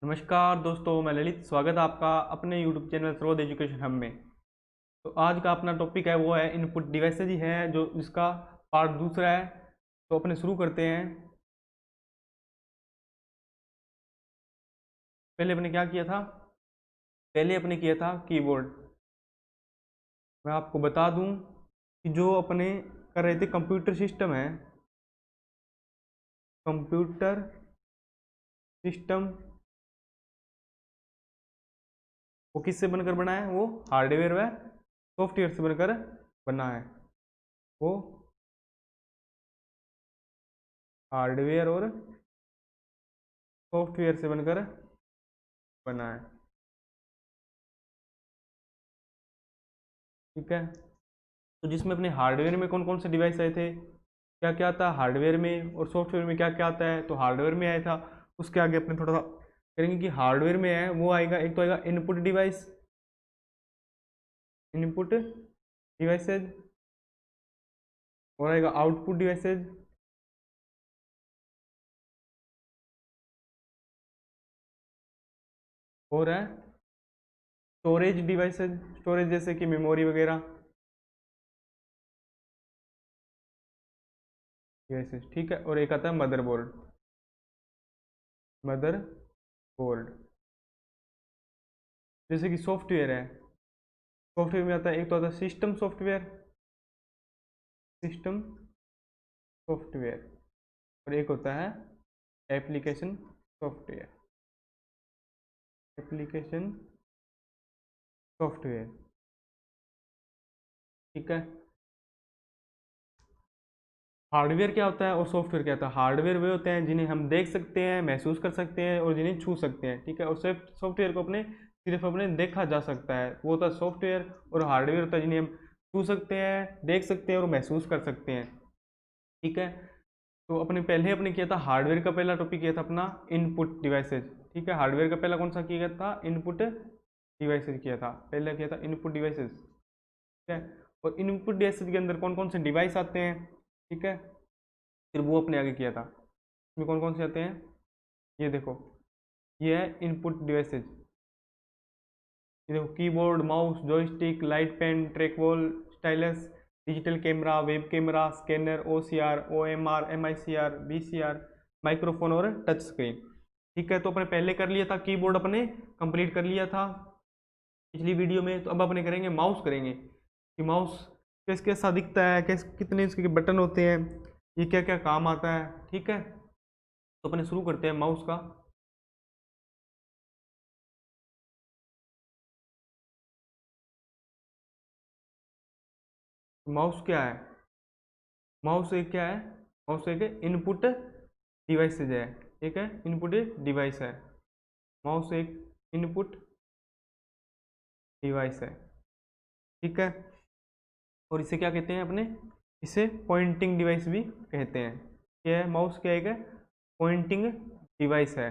नमस्कार दोस्तों, मैं ललित। स्वागत है आपका अपने यूट्यूब चैनल सर्वोद एजुकेशन हब में। तो आज का अपना टॉपिक है वो है इनपुट डिवाइसेज ही है, जो इसका पार्ट दूसरा है। तो अपने शुरू करते हैं। पहले अपने क्या किया था? पहले अपने किया था कीबोर्ड। मैं आपको बता दूं कि जो अपने कर रहे थे कंप्यूटर सिस्टम है, कंप्यूटर सिस्टम वो किससे बनकर बना है? वो हार्डवेयर व सॉफ्टवेयर से बनकर बना है। वो हार्डवेयर और सॉफ्टवेयर से बनकर बना है। ठीक है। तो जिसमें अपने हार्डवेयर में कौन कौन से डिवाइस आए थे, क्या क्या आता है हार्डवेयर में, और सॉफ्टवेयर में क्या क्या आता है। तो हार्डवेयर में आया था, उसके आगे अपने थोड़ा सा करेंगे कि हार्डवेयर में है वो आएगा। एक तो आएगा इनपुट डिवाइस, इनपुट डिवाइसेज, और आएगा आउटपुट डिवाइसेज, और है स्टोरेज डिवाइसेज, स्टोरेज जैसे कि मेमोरी वगैरह डिवाइसेज। ठीक है। और एक आता है मदरबोर्ड, मदर बोर्ड। जैसे कि सॉफ्टवेयर है, सॉफ्टवेयर में आता है एक तो आता है सिस्टम सॉफ्टवेयर, सिस्टम सॉफ्टवेयर, और एक होता है एप्लीकेशन सॉफ्टवेयर, एप्लीकेशन सॉफ्टवेयर। ठीक है। हार्डवेयर क्या होता है और सॉफ्टवेयर क्या होता है? हार्डवेयर वे होते हैं जिन्हें हम देख सकते हैं, महसूस कर सकते हैं और जिन्हें छू सकते हैं। ठीक है। और सॉफ्टवेयर को अपने सिर्फ अपने देखा जा सकता है, वो होता है सॉफ्टवेयर। और हार्डवेयर होता है जिन्हें हम छू सकते हैं, देख सकते हैं और महसूस कर सकते हैं। ठीक है। तो अपने किया था हार्डवेयर का पहला टॉपिक किया था अपना इनपुट डिवाइसेज। ठीक है। हार्डवेयर का पहला कौन सा किया था? इनपुट डिवाइसेज किया था, पहले किया था इनपुट डिवाइसेज। ठीक है। और इनपुट डिवाइसेज के अंदर कौन कौन से डिवाइस आते हैं? ठीक है। फिर वो अपने आगे किया था। इसमें कौन कौन से आते हैं? ये देखो, ये है इनपुट डिवाइसेज। ये देखो, keyboard, mouse, joystick, light pen, track ball, stylus, digital camera, web camera, scanner, OCR, OMR, MICR, VCR, microphone और टच स्क्रीन। ठीक है। तो अपने पहले कर लिया था कीबोर्ड, अपने कंप्लीट कर लिया था पिछली वीडियो में। तो अब अपने करेंगे माउस, करेंगे कि माउस कैसा दिखता है, कितने इसके बटन होते हैं, ये क्या क्या काम आता है। ठीक है। तो अपने शुरू करते हैं माउस का। माउस क्या है? माउस एक क्या है? माउस एक इनपुट डिवाइसेज है। ठीक है। इनपुट डिवाइस है, माउस एक इनपुट डिवाइस है। ठीक है। और इसे क्या कहते हैं अपने? इसे पॉइंटिंग डिवाइस भी कहते हैं। क्या है? माउस क्या है? पॉइंटिंग डिवाइस है।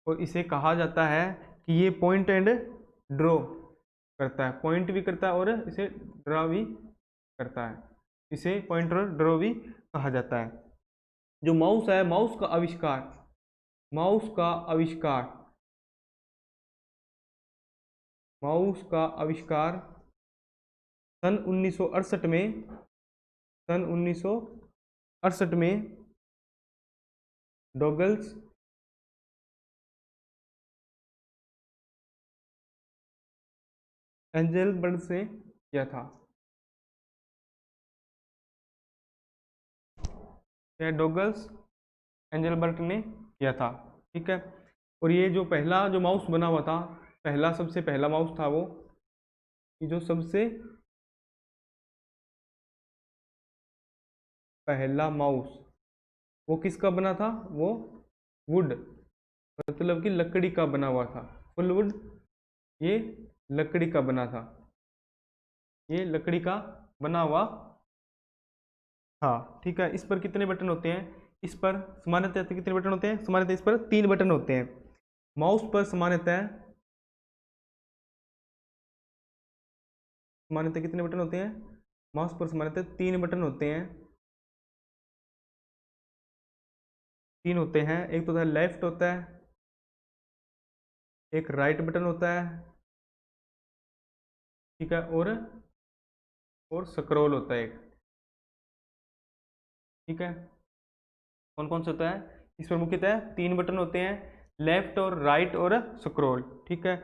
और इसे कहा जाता है कि ये पॉइंट एंड ड्रॉ करता है, पॉइंट भी करता है और इसे ड्रॉ भी करता है। इसे पॉइंट और ड्रॉ भी कहा जाता है। जो माउस है, माउस का आविष्कार, माउस का आविष्कार, माउस का आविष्कार सन 1968 में, सन 1968 में डॉगल्स एंजलबर्ट से किया था। यह डॉगल्स एंजलबर्ट ने किया था। ठीक है। और ये जो पहला जो माउस बना हुआ था, पहला सबसे पहला माउस था वो, ये जो सबसे पहला माउस वो किसका बना था? वो वुड, मतलब कि लकड़ी का बना हुआ था। फुल वुड, ये लकड़ी का बना था, ये लकड़ी का बना हुआ था। ठीक है। इस पर कितने बटन होते हैं? इस पर सामान्यतः कितने बटन होते हैं? सामान्यतः इस पर 3 बटन होते हैं। माउस पर सामान्यतः सामान्यतः कितने बटन होते हैं? माउस पर सामान्यतः 3 बटन होते हैं। तीन होते हैं, एक तो होता है लेफ्ट होता है, एक राइट बटन होता है, ठीक है, और स्क्रॉल होता है एक, ठीक है। कौन कौन सा होता है, इस पर मुख्यतः तीन बटन होते हैं, लेफ्ट और राइट और स्क्रॉल, ठीक है।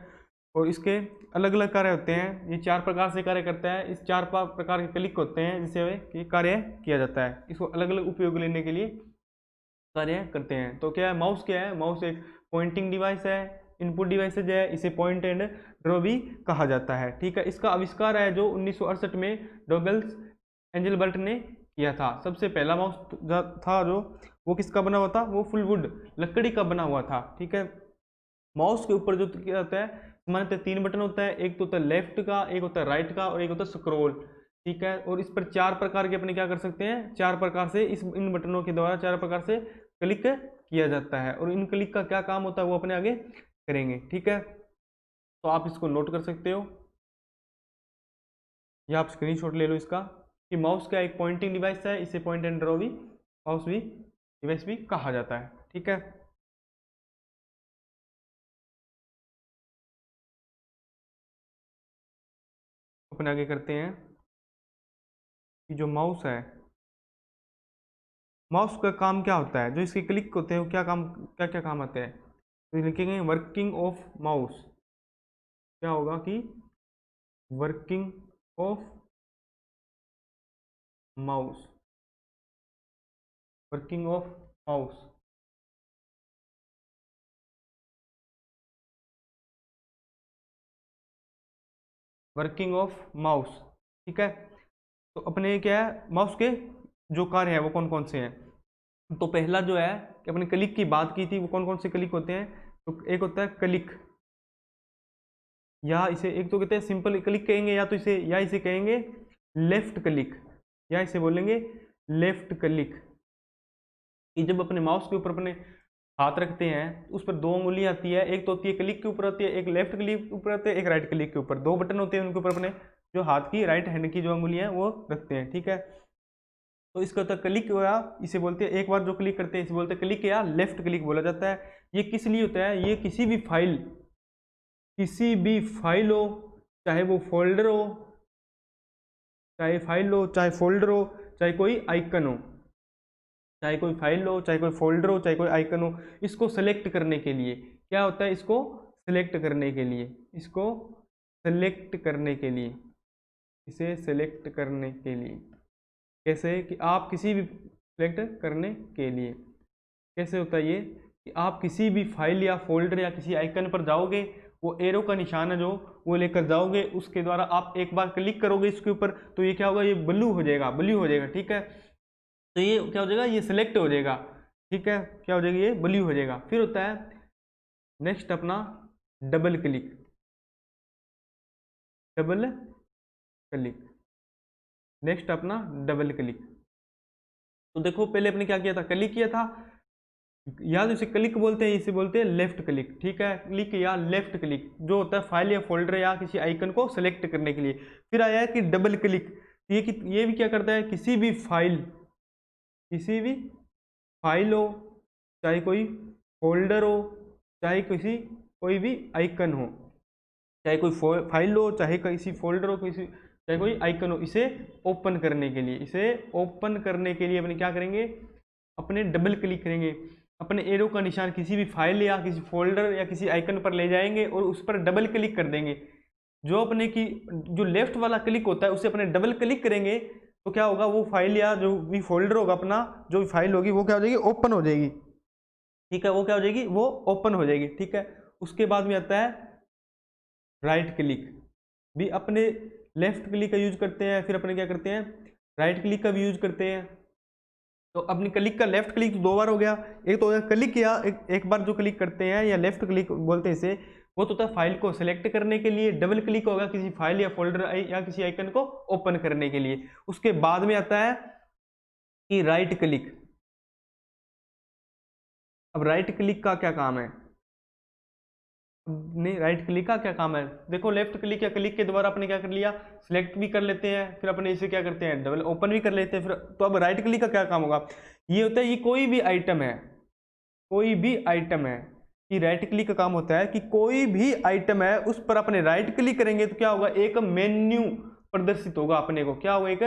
और इसके अलग अलग कार्य होते हैं, ये चार प्रकार से कार्य करता है, इस चार प्रकार के क्लिक होते हैं जिससे ये कार्य किया जाता है, इसको अलग अलग उपयोग लेने के लिए कार्य करते हैं। तो क्या है माउस, क्या है माउस, एक पॉइंटिंग डिवाइस है, इनपुट डिवाइस है, इसे पॉइंट एंड ड्रॉ भी कहा जाता है, ठीक है। इसका आविष्कार है जो 1968 में डॉगल्स एंजलबर्ट ने किया था। सबसे पहला माउस था जो वो किसका बना हुआ था, वो फुलवुड लकड़ी का बना हुआ था, ठीक है। माउस के ऊपर जो क्या होता है, सामान्यतः तीन बटन होता है, एक तो होता है लेफ्ट का, एक होता है राइट का और एक होता है स्क्रॉल, ठीक है। और इस पर चार प्रकार के अपने क्या कर सकते हैं, चार प्रकार से इन बटनों के द्वारा चार प्रकार से क्लिक किया जाता है, और इन क्लिक का क्या काम होता है वो अपने आगे करेंगे, ठीक है। तो आप इसको नोट कर सकते हो या आप स्क्रीनशॉट ले लो इसका, कि माउस का एक पॉइंटिंग डिवाइस है, इसे पॉइंट एंड ड्रॉ भी माउस भी डिवाइस भी कहा जाता है, ठीक है। अपने आगे करते हैं कि जो माउस है, माउस का काम क्या होता है, जो इसके क्लिक होते हैं वो क्या क्या काम आते हैं, तो लिखेंगे वर्किंग ऑफ माउस, क्या होगा कि working of mouse, working of mouse, working of mouse, ठीक है। तो अपने क्या है माउस के जो कार्य है वो कौन कौन से हैं, तो पहला जो है कि अपने क्लिक की बात की थी, वो कौन कौन से क्लिक होते हैं, तो एक होता है क्लिक, या इसे एक तो कहते हैं सिंपल क्लिक कहेंगे, या तो इसे या इसे कहेंगे लेफ्ट क्लिक, या इसे बोलेंगे लेफ्ट क्लिक, कि जब अपने माउस के ऊपर अपने हाथ रखते हैं उस पर दो उंगलियां आती है, एक तो होती है क्लिक के ऊपर होती है, एक लेफ्ट क्लिक के ऊपर होती है, एक राइट क्लिक के ऊपर, दो बटन होते हैं उनके ऊपर अपने जो हाथ की राइट हैंड की जो उंगलियां हैं वो रखते हैं, ठीक है। तो इसका होता है क्लिक, या इसे बोलते हैं एक बार जो क्लिक करते हैं इसे बोलते हैं क्लिक, या लेफ्ट क्लिक बोला जाता है। ये किस लिए होता है, ये किसी भी फाइल हो, चाहे वो फोल्डर हो, चाहे फाइल हो चाहे फोल्डर हो, चाहे कोई आइकन हो, चाहे कोई फाइल हो चाहे कोई फोल्डर हो चाहे कोई आइकन हो, इसको सेलेक्ट करने के लिए क्या होता है, इसको सेलेक्ट करने के लिए, इसको सेलेक्ट करने के लिए, इसे सेलेक्ट करने के लिए, कैसे कि आप किसी भी सेलेक्ट करने के लिए कैसे होता है ये, कि आप किसी भी फाइल या फोल्डर या किसी आइकन पर जाओगे, वो एरो का निशान है जो वो लेकर जाओगे, उसके द्वारा आप एक बार क्लिक करोगे इसके ऊपर तो ये क्या होगा, ये ब्लू हो जाएगा, ठीक है। तो ये क्या हो जाएगा, ये सिलेक्ट हो जाएगा, ठीक है, क्या हो जाएगा, ये ब्लू हो जाएगा। फिर होता है नेक्स्ट अपना double click, double click, next अपना डबल क्लिक। तो देखो पहले अपने क्या किया था, क्लिक किया था, या तो इसे क्लिक बोलते हैं, इसे बोलते हैं लेफ्ट क्लिक, ठीक है, क्लिक या लेफ्ट क्लिक जो होता है फाइल या फोल्डर या किसी आइकन को सेलेक्ट करने के लिए। फिर आया है कि डबल क्लिक, ये भी क्या करता है, किसी भी फाइल हो, चाहे कोई फोल्डर हो, चाहे कोई भी आइकन हो, चाहे कोई फाइल हो चाहे किसी फोल्डर हो, चाहे कोई आइकन हो, इसे ओपन करने के लिए अपने क्या करेंगे, अपने डबल क्लिक करेंगे, अपने एरो का निशान किसी भी फाइल या किसी फोल्डर या किसी आइकन पर ले जाएंगे और उस पर डबल क्लिक कर देंगे। जो अपने की जो लेफ्ट वाला क्लिक होता है उसे अपने डबल क्लिक करेंगे तो क्या होगा, वो फाइल या जो भी फोल्डर होगा अपना, जो भी फाइल होगी वो क्या हो जाएगी, ओपन हो जाएगी, ठीक है, वो क्या हो जाएगी, वो ओपन हो जाएगी, ठीक है। उसके बाद में आता है राइट क्लिक, भी अपने लेफ्ट क्लिक का यूज करते हैं, फिर अपने क्या करते हैं, राइट क्लिक का भी यूज करते हैं। तो अपनी क्लिक का लेफ्ट क्लिक तो दो बार हो गया, एक तो हो गया क्लिक किया, एक बार जो क्लिक करते हैं या लेफ्ट क्लिक बोलते हैं इसे, वो तो होता है फाइल को सेलेक्ट करने के लिए, डबल क्लिक होगा किसी फाइल या फोल्डर या किसी आइकन को ओपन करने के लिए। उसके बाद में आता है कि राइट क्लिक। अब राइट क्लिक का क्या काम है, नहीं राइट क्लिक का क्या काम है, देखो लेफ्ट क्लिक या क्लिक के द्वारा अपने क्या कर लिया, सिलेक्ट भी कर लेते हैं, फिर अपने इसे क्या करते हैं, डबल ओपन भी कर लेते हैं, फिर तो अब राइट क्लिक का क्या काम होगा, ये होता है ये कोई भी आइटम है, कोई भी आइटम है कि राइट क्लिक का काम होता है कि कोई भी आइटम है उस पर अपने राइट क्लिक करेंगे तो क्या होगा, एक मेन्यू प्रदर्शित होगा। अपने को क्या होगा, एक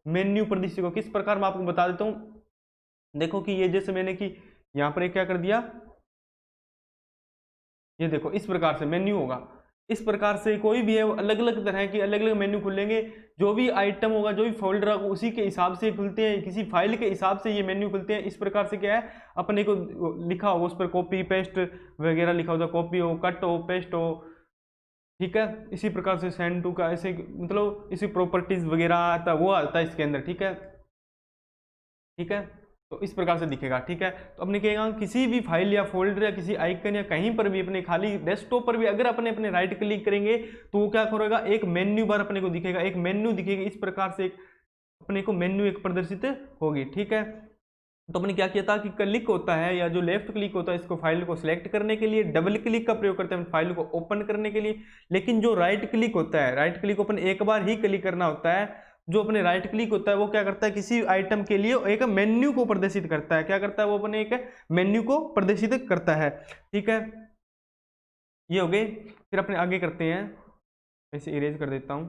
मेन्यू प्रदर्शित होगा। किस प्रकार मैं आपको बता देता हूँ। देखो कि ये जैसे मैंने कि यहाँ पर क्या कर दिया, ये देखो इस प्रकार से मेन्यू होगा। इस प्रकार से कोई भी है अलग अलग तरह की अलग अलग मेन्यू खुलेंगे। जो भी आइटम होगा, जो भी फोल्डर होगा, उसी के हिसाब से खुलते हैं, किसी फाइल के हिसाब से ये मेन्यू खुलते हैं। इस प्रकार से क्या है, अपने को लिखा होगा उस पर कॉपी पेस्ट वगैरह लिखा होता है, कॉपी हो, कट हो, पेस्ट हो, ठीक है। इसी प्रकार से सेंड टू का ऐसे मतलब इसी प्रॉपर्टीज वगैरह आता है, वो आता है इसके अंदर, ठीक है, ठीक है। तो इस प्रकार से दिखेगा, ठीक है। तो अपने कहेगा किसी भी फाइल या फोल्डर या किसी आइकन या कहीं पर भी अपने खाली डेस्कटॉप पर भी अगर अपने अपने राइट क्लिक करेंगे तो वो क्या करेगा, एक मेन्यू बार अपने को दिखेगा, एक मेन्यू दिखेगी। इस प्रकार से एक अपने को मेन्यू एक प्रदर्शित होगी, ठीक है। तो अपने क्या किया था कि क्लिक होता है या जो लेफ्ट क्लिक होता है, इसको फाइल को सिलेक्ट करने के लिए, डबल क्लिक का प्रयोग करते हैं फाइल को ओपन करने के लिए। लेकिन जो राइट क्लिक होता है, राइट क्लिक अपन एक बार ही क्लिक करना होता है। जो अपने राइट क्लिक होता है वो क्या करता है, किसी आइटम के लिए एक मेन्यू को प्रदर्शित करता है। क्या करता है वो, अपने एक मेन्यू को प्रदर्शित करता है, ठीक है। ये हो गए। फिर अपने आगे करते हैं, ऐसे इरेज कर देता हूं,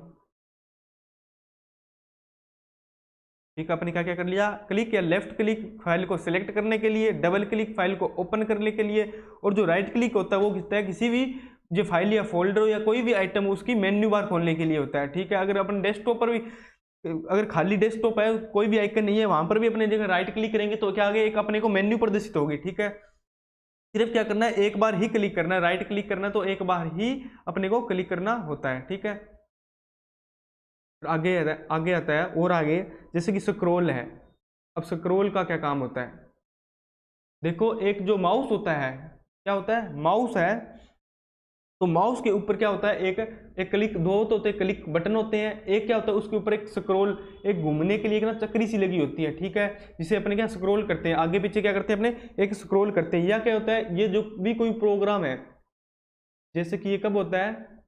ठीक है। अपने क्या क्या कर लिया, क्लिक या लेफ्ट क्लिक फाइल को सिलेक्ट करने के लिए, डबल क्लिक फाइल को ओपन करने के लिए, और जो राइट क्लिक होता है वो किसता है, किसी भी जो फाइल या फोल्डर या कोई भी आइटम उसकी मेन्यू बार खोलने के लिए होता है, ठीक है। अगर अपन डेस्कटॉप पर भी, अगर खाली डेस्कटॉप है, कोई भी आइकन नहीं है, वहां पर भी अपने जगह राइट क्लिक करेंगे तो क्या आगे एक अपने को मेन्यू प्रदर्शित होगी, ठीक है। सिर्फ क्या करना है, एक बार ही क्लिक करना है, राइट क्लिक करना है तो एक बार ही अपने को क्लिक करना होता है, ठीक है। आगे आता है और आगे, जैसे कि स्क्रॉल है। अब स्क्रॉल का क्या काम होता है, देखो एक जो माउस होता है, क्या होता है, माउस है, तो माउस के ऊपर क्या होता है, एक क्लिक, दो तो होते हैं क्लिक बटन होते हैं, एक क्या होता है उसके ऊपर एक स्क्रॉल, एक घूमने के लिए एक ना चक्री सी लगी होती है, ठीक है, जिसे अपने क्या स्क्रॉल करते हैं, आगे पीछे क्या करते हैं अपने एक स्क्रॉल करते हैं। या क्या होता है, ये जो भी कोई प्रोग्राम है, जैसे कि ये कब होता है,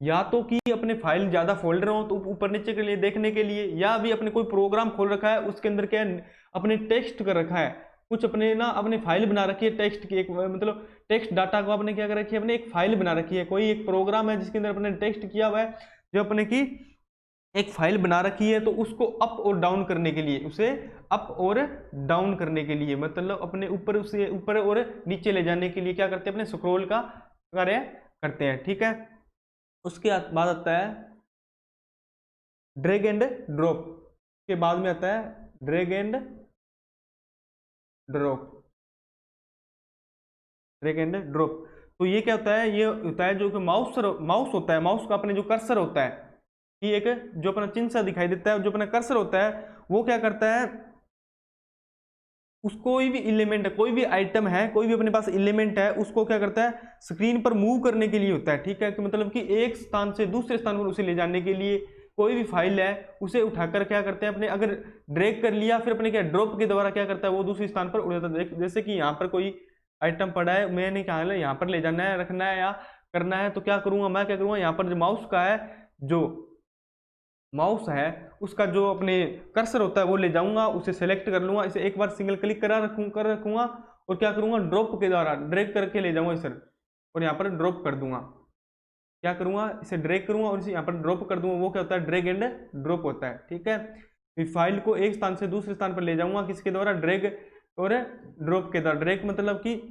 या तो कि अपने फाइल ज्यादा फोल्डर हो तो ऊपर नीचे के लिए देखने के लिए, या भी अपने कोई प्रोग्राम खोल रखा है उसके अंदर क्या है, अपने टेक्स्ट कर रखा है, कुछ अपने ना अपने फाइल बना रखी है टेक्स्ट की, एक मतलब टेक्स्ट डाटा को अपने क्या कर रखी है, अपने एक फाइल बना रखी है, कोई एक प्रोग्राम है जिसके अंदर अपने टेक्स्ट किया हुआ है, जो अपने की एक फाइल बना रखी है, तो उसको अप और डाउन करने के लिए, उसे अप और डाउन करने के लिए, मतलब अपने ऊपर, उसे ऊपर और नीचे ले जाने के लिए क्या करते हैं, अपने स्क्रॉल का कार्य करते हैं, ठीक है। उसके बाद आता है ड्रैग एंड ड्रॉप, के बाद में आता है drag and drop, drag and drop. तो ये क्या होता है, ये होता है जो कि माउस होता है, माउस का अपने जो कर्सर होता है, कि एक जो अपना चिन्ह सा दिखाई देता है, जो अपना कर्सर होता है वो क्या करता है, उस कोई भी एलिमेंट है, कोई भी आइटम है, कोई भी अपने पास एलिमेंट है, उसको क्या करता है, स्क्रीन पर मूव करने के लिए होता है, ठीक है। कि मतलब कि एक स्थान से दूसरे स्थान पर उसे ले जाने के लिए, कोई भी फाइल है उसे उठाकर क्या करते हैं अपने, अगर ड्रैग कर लिया फिर अपने क्या ड्रॉप के द्वारा क्या करता है, वो दूसरे स्थान पर उड़ जाता है। जैसे कि यहाँ पर कोई आइटम पड़ा है, मैंने कहा है यहाँ पर ले जाना है, रखना है या करना है, तो क्या करूंगा, मैं क्या करूंगा, यहाँ पर जो माउस का है, जो माउस है उसका जो अपने कर्सर होता है वो ले जाऊंगा, उसे सेलेक्ट कर लूंगा, इसे एक बार सिंगल क्लिक कर रखूंगा, और क्या करूंगा, ड्रॉप के द्वारा ड्रैग करके ले जाऊंगा इसे, और यहाँ पर ड्रॉप कर दूंगा, क्या करूंगा, इसे ड्रैग करूंगा और इसे यहाँ पर ड्रॉप कर दूंगा, वो क्या होता है, ड्रैग एंड ड्रॉप होता है, ठीक है। फाइल को एक स्थान से दूसरे स्थान पर ले जाऊंगा, किसके द्वारा, ड्रैग और ड्रॉप के द्वारा। ड्रैग मतलब कि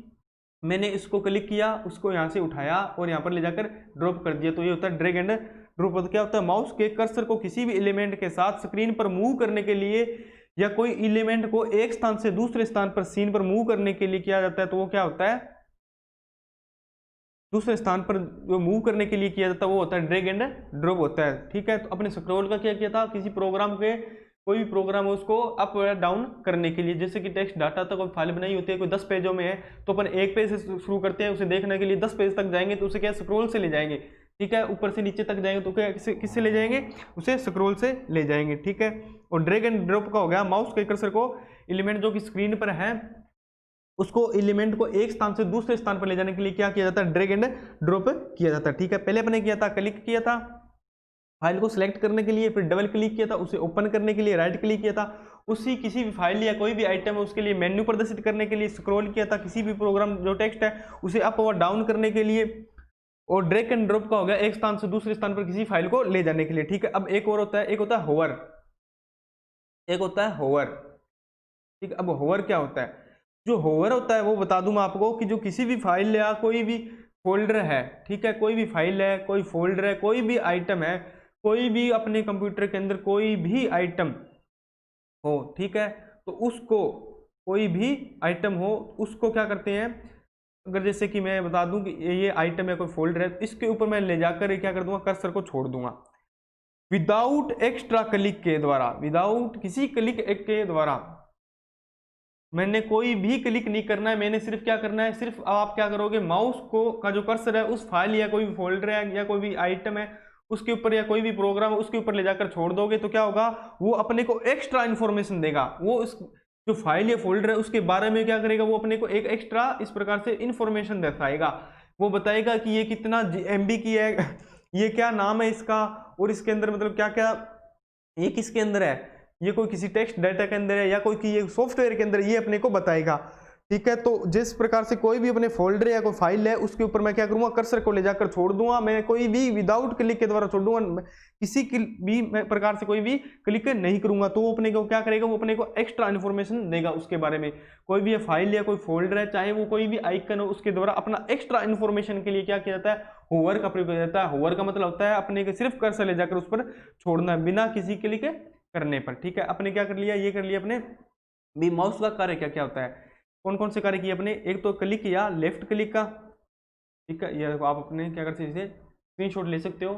मैंने इसको क्लिक किया, उसको यहाँ से उठाया और यहाँ पर ले जाकर ड्रॉप कर दिया, तो ये होता है ड्रैग एंड ड्रॉप। क्या होता है, माउस के कर्सर को किसी भी एलिमेंट के साथ स्क्रीन पर मूव करने के लिए, या कोई एलिमेंट को एक स्थान से दूसरे स्थान पर सीन पर मूव करने के लिए किया जाता है, तो वो क्या होता है, दूसरे स्थान पर जो मूव करने के लिए किया जाता है वो होता है ड्रैग एंड ड्रॉप होता है, ठीक है। तो अपने स्क्रॉल का क्या किया था, किसी प्रोग्राम के, कोई भी प्रोग्राम है उसको अप या डाउन करने के लिए, जैसे कि टेक्स्ट डाटा तक कोई फाइल बनाई होती है, कोई 10 पेजों में है, तो अपन एक पेज से शुरू करते हैं, उसे देखने के लिए 10 पेज तक जाएंगे तो उसे क्या स्क्रॉल से ले जाएंगे, ठीक है। ऊपर से नीचे तक जाएंगे तो क्या किससे ले जाएंगे, उसे स्क्रॉल से ले जाएंगे, ठीक है। और ड्रैग एंड ड्रॉप का हो गया, माउस के कर्सर को एलिमेंट जो कि स्क्रीन पर है उसको एलिमेंट को एक स्थान से दूसरे स्थान पर ले जाने के लिए क्या किया जाता है, ड्रैग एंड ड्रॉप किया जाता है, ठीक है। पहले अपने किया था, क्लिक किया था फाइल को सिलेक्ट करने के लिए, फिर डबल क्लिक किया था उसे ओपन करने के लिए, राइट क्लिक किया था उसी किसी भी फाइल या कोई भी आइटम है उसके लिए मेन्यू प्रदर्शित करने के लिए स्क्रॉल किया था, किसी भी प्रोग्राम जो टेक्स्ट है उसे अप और डाउन करने के लिए, और ड्रैग एंड ड्रॉप का हो गया एक स्थान से दूसरे स्थान पर किसी फाइल को ले जाने के लिए। ठीक है, अब एक और होता है, एक होता है होवर, एक होता है होवर। ठीक है, अब होवर क्या होता है? जो होवर होता है वो बता दूं मैं आपको कि जो किसी भी फाइल या कोई भी फोल्डर है, ठीक है, कोई भी फाइल है, कोई फोल्डर है, कोई भी आइटम है, कोई भी अपने कंप्यूटर के अंदर कोई भी आइटम हो, ठीक है, तो उसको कोई भी आइटम हो उसको क्या करते हैं, अगर जैसे कि मैं बता दूं कि ये आइटम है, कोई फोल्डर है, तो इसके ऊपर मैं ले जाकर क्या कर दूंगा, कर्सर को छोड़ दूंगा विदाउट एक्स्ट्रा क्लिक के द्वारा, विदाउट किसी क्लिक के द्वारा। मैंने कोई भी क्लिक नहीं करना है, मैंने सिर्फ क्या करना है, सिर्फ आप क्या करोगे, माउस को का जो कर्सर है उस फाइल या कोई भी फोल्डर है या कोई भी आइटम है उसके ऊपर या कोई भी प्रोग्राम है उसके ऊपर ले जाकर छोड़ दोगे तो क्या होगा, वो अपने को एक्स्ट्रा इन्फॉर्मेशन देगा। वो उस जो फाइल या फोल्डर है उसके बारे में क्या करेगा, वो अपने को एक एक्स्ट्रा इस प्रकार से इन्फॉर्मेशन दर्शाएगा। वो बताएगा कि ये कितना MB की है, ये क्या नाम है इसका, और इसके अंदर मतलब क्या क्या, ये किसके अंदर है, ये कोई किसी टेक्स्ट डाटा के अंदर है या कोई ये सॉफ्टवेयर के अंदर, ये अपने को बताएगा। ठीक है, तो जिस प्रकार से कोई भी अपने फोल्डर या कोई फाइल है उसके ऊपर मैं क्या करूंगा, कर्सर को ले जाकर छोड़ दूंगा, मैं कोई भी विदाउट क्लिक के द्वारा छोड़ दूंगा, किसी भी प्रकार से कोई भी क्लिक नहीं करूंगा, तो वो अपने को क्या करेगा, वो अपने को एक्स्ट्रा इन्फॉर्मेशन देगा उसके बारे में। कोई भी फाइल या कोई फोल्डर है, चाहे वो कोई भी आइकन हो, उसके द्वारा अपना एक्स्ट्रा इन्फॉर्मेशन के लिए क्या किया जाता है, होवर का प्रयोग किया जाता है। होवर का मतलब होता है अपने को सिर्फ कर्सर ले जाकर उस पर छोड़ना बिना किसी क्लिक करने पर। ठीक है, अपने क्या कर लिया, ये कर लिया अपने भी। माउस का कार्य क्या क्या होता है, कौन कौन से कार्य किए अपने, एक तो क्लिक या लेफ्ट क्लिक का, ठीक है, ये आप अपने क्या कर सकते हैं, स्क्रीनशॉट ले सकते हो।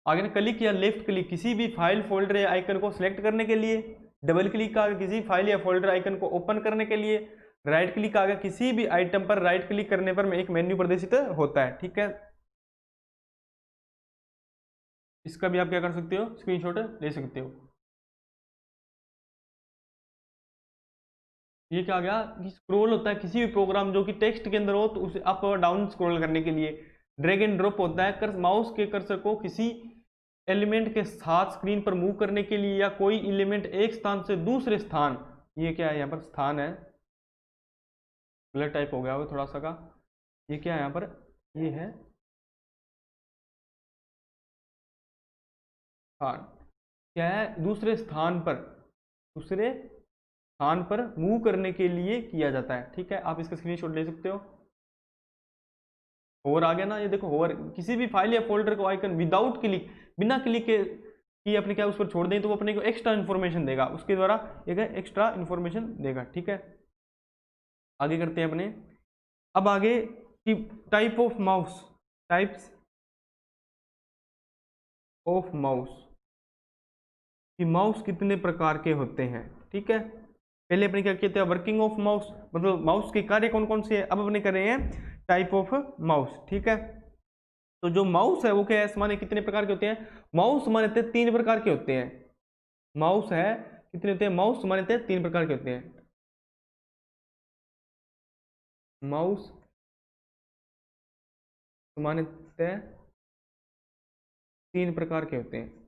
आगे ना क्लिक या लेफ्ट क्लिक किसी भी फाइल फोल्डर या आइकन को सिलेक्ट करने के लिए, डबल क्लिक का किसी फाइल या फोल्डर आइकन को ओपन करने के लिए, राइट क्लिक आ गया किसी भी आइटम पर राइट क्लिक करने पर एक मेन्यू प्रदर्शित होता है। ठीक है, इसका भी आप क्या कर सकते हो, स्क्रीनशॉट ले सकते हो। ये क्या गया कि स्क्रॉल होता है किसी भी प्रोग्राम जो कि टेक्स्ट के अंदर हो तो उसे अप और डाउन स्क्रॉल करने के लिए। ड्रैग एंड ड्रॉप होता है माउस के कर्सर को किसी एलिमेंट के साथ स्क्रीन पर मूव करने के लिए, या कोई एलिमेंट एक स्थान से दूसरे स्थान, ये क्या है यहाँ पर स्थान है, गलत टाइप हो गया वो थोड़ा सा का, ये क्या है यहाँ पर, ये है स्थान, क्या है, दूसरे स्थान पर, दूसरे स्थान पर मूव करने के लिए किया जाता है। ठीक है, आप इसका स्क्रीनशॉट ले सकते हो। होवर आ गया ना, ये देखो होवर, किसी भी फाइल या फोल्डर को आइकन विदाउट क्लिक, बिना क्लिक के कि अपने क्या उस पर छोड़ दें तो वो अपने को एक्स्ट्रा इन्फॉर्मेशन देगा, उसके द्वारा एक एक्स्ट्रा इन्फॉर्मेशन देगा। ठीक है, आगे करते हैं अपने, अब आगे की type of mouse, types of mouse, कि माउस कितने प्रकार के होते हैं। ठीक है, पहले अपने क्या कहते हैं, वर्किंग ऑफ माउस, मतलब माउस के कार्य कौन कौन से है। अब अपने कर रहे हैं टाइप ऑफ माउस। ठीक है, तो जो माउस है वो क्या है, माने कितने प्रकार के होते हैं, माउस माने 3 प्रकार के होते हैं। माउस है कितने होते हैं, माउस माने 3 प्रकार के होते हैं। माउस माने 3 प्रकार के होते हैं।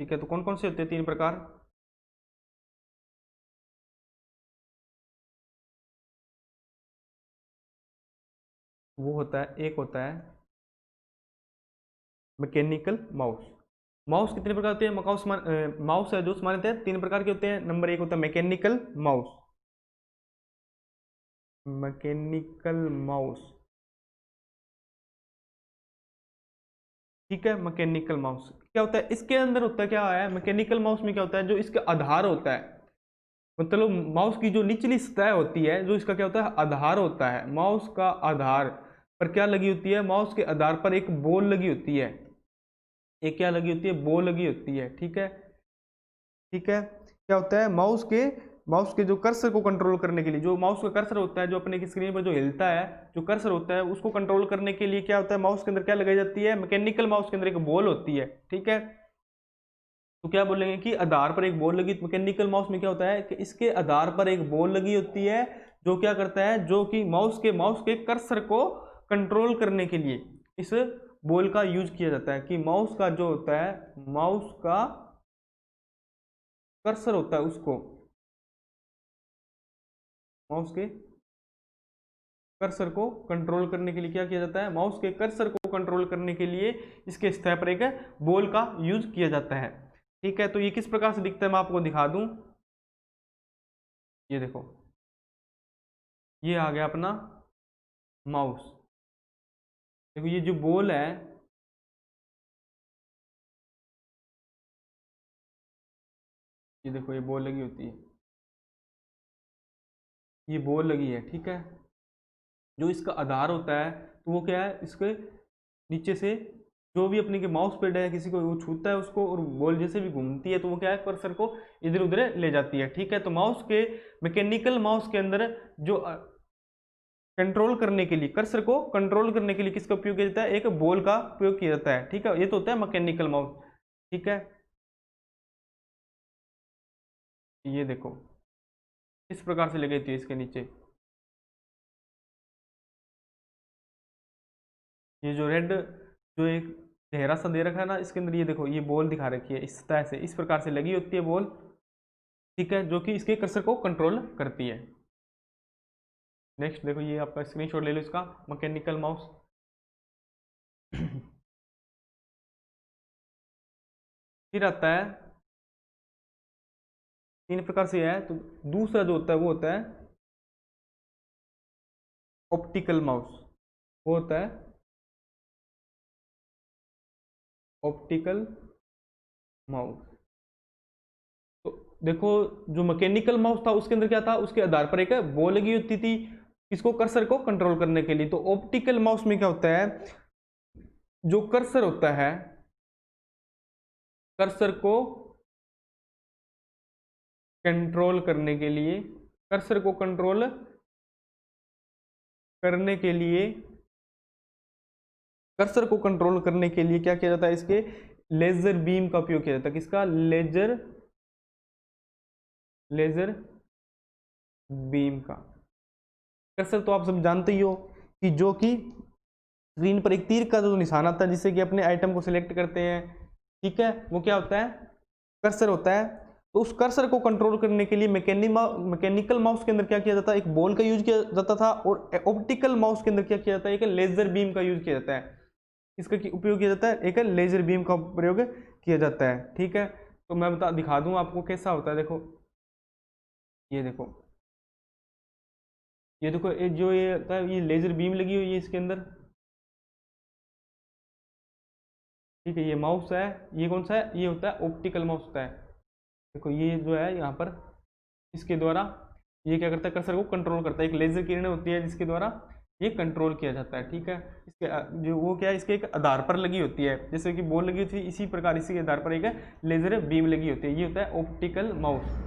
ठीक है, तो कौन कौन से होते हैं 3 प्रकार, वो होता है, एक होता है मैकेनिकल माउस। माउस कितने प्रकार होते हैं, माउस है जो माने 3 प्रकार के होते हैं। नंबर 1 होता है मैकेनिकल माउस, मैकेनिकल माउस। ठीक है, मैकेनिकल माउस क्या होता है, इसके अंदर होता है क्या है, मैकेनिकल माउस में क्या होता है, जो इसका आधार होता है, मतलब माउस की जो निचली सतह होती है, जो इसका क्या होता है, आधार होता है, माउस का आधार पर क्या लगी होती है, माउस के आधार पर एक बॉल लगी होती है, एक क्या लगी होती है, बॉल लगी होती है। ठीक है, ठीक है, क्या होता है, माउस के जो कर्सर को कंट्रोल करने के लिए, जो माउस का कर्सर होता है, जो अपने की स्क्रीन पर जो हिलता है, जो कर्सर होता है उसको कंट्रोल करने के लिए क्या होता है, माउस के अंदर क्या लगाई जाती है, मैकेनिकल माउस के अंदर एक बॉल होती है। ठीक है, तो क्या बोलेंगे कि आधार पर एक बॉल लगी, मैकेनिकल माउस में क्या होता है कि इसके आधार पर एक बॉल लगी होती है जो क्या करता है, जो कि माउस के कर्सर को कंट्रोल करने के लिए इस बॉल का यूज किया जाता है। कि माउस का जो होता है, माउस का कर्सर होता है, उसको माउस के कर्सर को कंट्रोल करने के लिए क्या किया जाता है, माउस के कर्सर को कंट्रोल करने के लिए इसके सतह पर एक बॉल का यूज किया जाता है। ठीक है, तो ये किस प्रकार से दिखता है मैं आपको दिखा दूं। ये देखो, ये आ गया अपना माउस। देखो ये जो बॉल है, ये देखो ये बॉल लगी होती है, ये बॉल लगी है। ठीक है, जो इसका आधार होता है तो वो क्या है, इसके नीचे से जो भी अपने के माउस पैड है किसी को वो छूता है उसको, और बॉल जैसे भी घूमती है तो वो क्या है, कर्सर को इधर उधर ले जाती है। ठीक है, तो माउस के मैकेनिकल माउस के अंदर जो कंट्रोल करने के लिए, कर्सर को कंट्रोल करने के लिए किसका उपयोग किया जाता है, एक बॉल का उपयोग किया जाता है। ठीक है, ये तो होता है मैकेनिकल माउस। ठीक है, ये देखो इस प्रकार से लगी थी इसके नीचे। ये जो रेड, जो एक गहरा सा दे रखा है ना इसके अंदर, ये देखो ये बॉल दिखा रखी है इस तरह से, इस प्रकार से लगी होती है बॉल। ठीक है, जो कि इसके कर्सर को कंट्रोल करती है। नेक्स्ट देखो, ये आपका स्क्रीनशॉट ले लो इसका, मैकेनिकल माउस। फिर आता है, तीन प्रकार से है, तो दूसरा जो होता है वो होता है ऑप्टिकल माउस। वो होता है ऑप्टिकल माउस। तो देखो, जो मैकेनिकल माउस था उसके अंदर क्या था, उसके आधार पर एक बॉल लगी होती थी इसको कर्सर को कंट्रोल करने के लिए। तो ऑप्टिकल माउस में क्या होता है, जो कर्सर होता है, कर्सर को कंट्रोल करने के लिए, कर्सर को कंट्रोल करने के लिए, कर्सर को कंट्रोल करने के लिए क्या किया जाता है, इसके लेजर बीम का उपयोग किया जाता है। किसका, लेजर बीम का। कर्सर तो आप सब जानते ही हो कि जो कि स्क्रीन पर एक तीर का जो निशान आता है जिससे कि अपने आइटम को सिलेक्ट करते हैं। ठीक है, वो क्या होता है, कर्सर होता है। तो उस कर्सर को कंट्रोल करने के लिए मैकेनिकल माउस के अंदर क्या किया जाता है, एक बॉल का यूज किया जाता था, और ऑप्टिकल माउस के अंदर क्या किया जाता है, एक लेजर बीम का यूज किया जाता है। इसका उपयोग किया जाता है, एक लेजर बीम का प्रयोग किया जाता है। ठीक है, तो मैं दिखा दूं आपको कैसा होता है। देखो ये देखो, ये देखो ये जो ये होता है, ये लेजर बीम लगी हुई है इसके अंदर। ठीक है, ये माउस है, ये कौन सा है, ये होता है ऑप्टिकल माउस होता है। देखो ये जो है यहाँ पर, इसके द्वारा ये क्या करता है, कर्सर को कंट्रोल करता है। एक लेजर किरण होती है जिसके द्वारा ये कंट्रोल किया जाता है। ठीक है, इसके जो वो क्या है, इसके एक आधार पर लगी होती है, जैसे कि बॉल लगी होती है इसी प्रकार इसी के आधार पर एक लेजर बीम लगी होती है। ये होता है ऑप्टिकल माउस।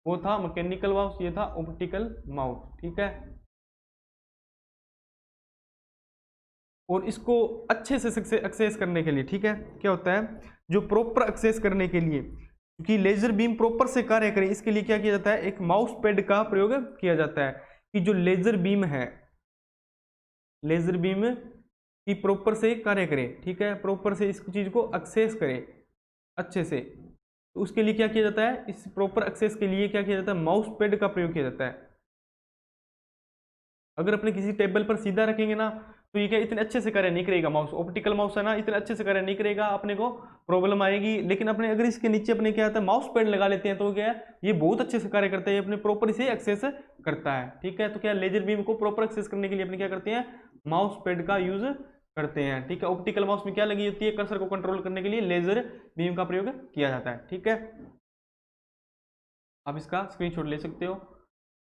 वो था मैकेनिकल माउस, ये था ऑप्टिकल माउस। ठीक है, और इसको अच्छे से एक्सेस करने के लिए, ठीक है, क्या होता है, जो प्रॉपर एक्सेस करने के लिए, क्योंकि लेजर बीम प्रॉपर से कार्य करे इसके लिए क्या किया जाता है, एक माउस पैड का प्रयोग किया जाता है। कि जो लेजर बीम है, लेजर बीम की प्रॉपर से कार्य करे। ठीक है, प्रॉपर से इस चीज को एक्सेस करे अच्छे से, तो उसके लिए क्या किया जाता है, इस प्रॉपर एक्सेस के लिए क्या किया जाता है, माउस पैड का प्रयोग किया जाता है। अगर अपने किसी टेबल पर सीधा रखेंगे ना तो ये क्या इतने अच्छे से कार्य नहीं करेगा, माउस ऑप्टिकल माउस है ना, इतने अच्छे से कार्य नहीं करेगा, अपने को प्रॉब्लम आएगी। लेकिन अपने अगर इसके नीचे अपने क्या होता है, माउस पैड लगा लेते हैं तो क्या है, ये बहुत अच्छे से कार्य करता है, ये अपने प्रॉपर इसे एक्सेस करता है। ठीक है, तो क्या लेजर बीम को प्रॉपर एक्सेस करने के लिए अपने क्या करते हैं, माउस पैड का यूज करते हैं। ठीक है, ऑप्टिकल माउस में क्या लगी होती है, कर्सर को कंट्रोल करने के लिए लेजर बीम का प्रयोग किया जाता है। ठीक है, आप इसका स्क्रीनशॉट ले सकते हो।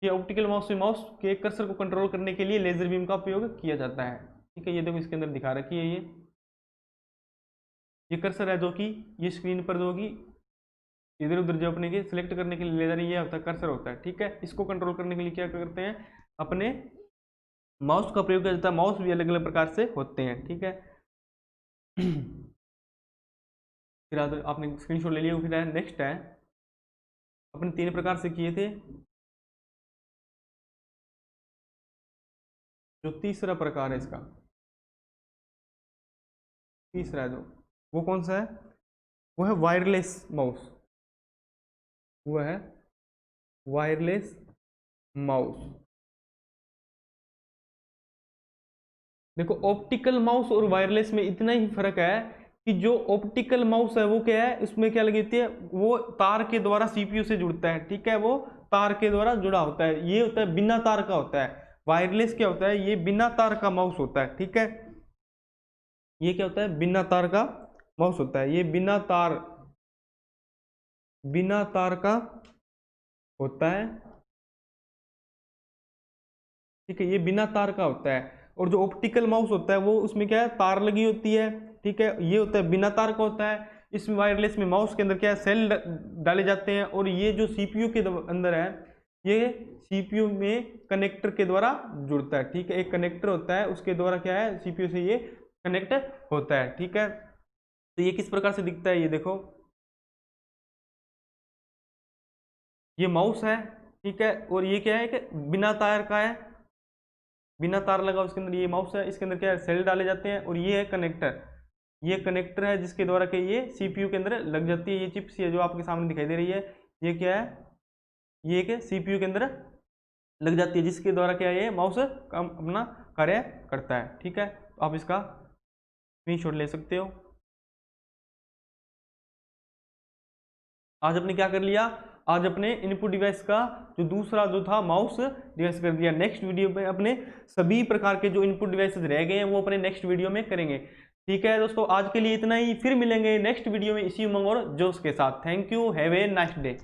ये ऑप्टिकल माउस में माउस के कर्सर को कंट्रोल करने के लिए लेजर बीम का उपयोग किया जाता है। ठीक है, ये देखो इसके अंदर दिखा रखी है, ये कर्सर है जो कि ये स्क्रीन पर जो कि इधर उधर जो अपने के सिलेक्ट करने के लिए लेजर ये होता है, कर्सर होता है। ठीक है, इसको कंट्रोल करने के लिए क्या करते हैं, अपने माउस का प्रयोग किया जाता है। माउस भी अलग अलग प्रकार से होते हैं। ठीक है, फिर आपने स्क्रीनशॉट ले लिया। फिर नेक्स्ट है, अपने 3 प्रकार से किए थे, जो तीसरा प्रकार है इसका, तीसरा है जो, वो कौन सा है? वो है वायरलेस माउस। वो है वायरलेस माउस। देखो ऑप्टिकल माउस और वायरलेस में इतना ही फर्क है कि जो ऑप्टिकल माउस है वो क्या है, उसमें क्या लगी होती है, वो तार के द्वारा सीपीयू से जुड़ता है, ठीक है, वो तार के द्वारा जुड़ा होता है, ये होता है बिना तार का होता है। वायरलेस क्या होता है, ये बिना तार का माउस होता है, ठीक है, ये क्या होता है, बिना तार का माउस होता है, ये बिना तार का होता है, ठीक है, ये बिना तार का होता है। और जो ऑप्टिकल माउस होता है वो उसमें क्या है, तार लगी होती है, ठीक है, ये होता है बिना तार का होता है। इसमें वायरलेस में माउस के अंदर क्या है, सेल डाले जाते हैं, और ये जो सीपीयू के अंदर है, ये सीपीयू में कनेक्टर के द्वारा जुड़ता है, ठीक है, एक कनेक्टर होता है, उसके द्वारा क्या है, सीपीयू से ये कनेक्ट होता है, ठीक है। तो ये किस प्रकार से दिखता है, ये देखो, ये माउस है, ठीक है, और ये क्या है कि बिना तार का है, बिना तार लगा उसके अंदर ये माउस है, इसके अंदर क्या है, सेल डाले जाते हैं, और ये है कनेक्टर, ये कनेक्टर है जिसके द्वारा कि ये सीपीयू के अंदर लग जाती है, ये चिप्स है जो आपके सामने दिखाई दे रही है, ये क्या है, ये एक सीपीयू के अंदर लग जाती है, जिसके द्वारा क्या है, ये माउस अपना कार्य करता है, ठीक है। तो आप इसका स्क्रीनशॉट ले सकते हो। आज अपने क्या कर लिया, आज अपने इनपुट डिवाइस का जो दूसरा जो था माउस डिवाइस कर दिया। नेक्स्ट वीडियो में अपने सभी प्रकार के जो इनपुट डिवाइसेस रह गए हैं वो अपने नेक्स्ट वीडियो में करेंगे, ठीक है दोस्तों। आज के लिए इतना ही, फिर मिलेंगे नेक्स्ट वीडियो में इसी उमंग और जोश के साथ। Thank you, have a nice day.